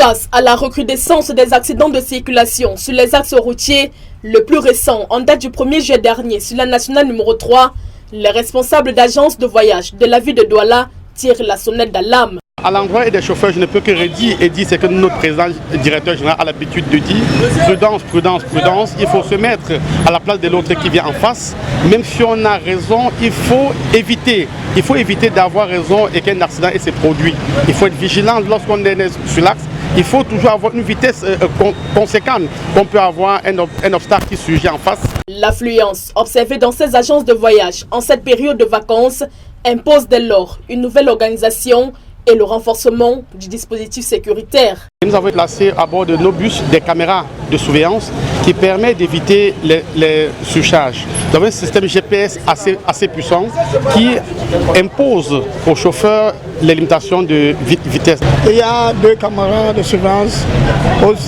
Face à la recrudescence des accidents de circulation sur les axes routiers, le plus récent en date du 1er juillet dernier sur la nationale numéro 3, les responsables d'agences de voyage de la ville de Douala tirent la sonnette d'alarme. À l'endroit des chauffeurs, je ne peux que redire et dire ce que notre président directeur général a l'habitude de dire. Prudence, prudence, prudence. Il faut se mettre à la place de l'autre qui vient en face. Même si on a raison, il faut éviter d'avoir raison et qu'un accident se produise. Il faut être vigilant lorsqu'on est sur l'axe. Il faut toujours avoir une vitesse conséquente. On peut avoir un obstacle qui surgit en face. L'affluence observée dans ces agences de voyage en cette période de vacances impose dès lors une nouvelle organisation et le renforcement du dispositif sécuritaire. Nous avons placé à bord de nos bus des caméras de surveillance qui permettent d'éviter les surcharges. Nous avons un système GPS assez puissant qui impose aux chauffeurs les limitations de vitesse. Il y a 2 caméras de surveillance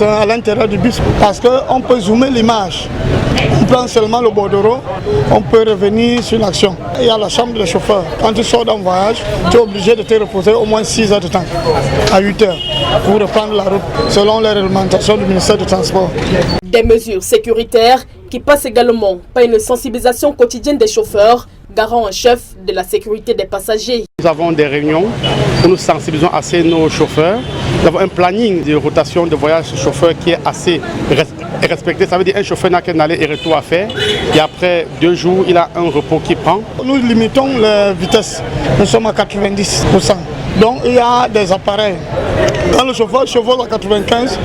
à l'intérieur du bus parce qu'on peut zoomer l'image. On prend seulement le bordereau, on peut revenir sur l'action. Il y a la chambre des chauffeurs. Quand tu sors d'un voyage, tu es obligé de te reposer au moins 6 heures de temps, à 8 heures, pour reprendre la route, selon les réglementations du ministère du Transport. Des mesures sécuritaires qui passent également par une sensibilisation quotidienne des chauffeurs, garant en chef de la sécurité des passagers. Nous avons des réunions où nous sensibilisons assez nos chauffeurs. Nous avons un planning de rotation de voyage chauffeur qui est assez respecté. Ça veut dire qu'un chauffeur n'a qu'un aller et retour à faire. Et après 2 jours, il a un repos qu'il prend. Nous limitons la vitesse. Nous sommes à 90%. Donc il y a des appareils. Quand le chauffeur chevauche à 95,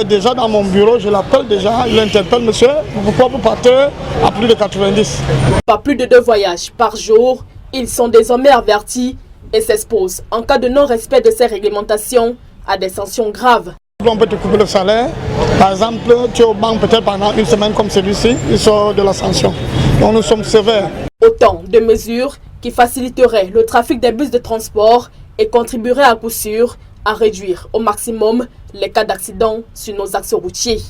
déjà dans mon bureau, je l'appelle déjà, il interpelle monsieur, pourquoi vous partez à plus de 90? Pas plus de 2 voyages par jour, ils sont désormais avertis et s'exposent en cas de non-respect de ces réglementations à des sanctions graves. On peut te couper le salaire. Par exemple, tu es au banc peut-être pendant 1 semaine comme celui-ci, il sort de la sanction. Donc nous sommes sévères. Autant de mesures qui faciliteraient le trafic des bus de transport et contribueraient à coup sûr à réduire au maximum les cas d'accidents sur nos axes routiers.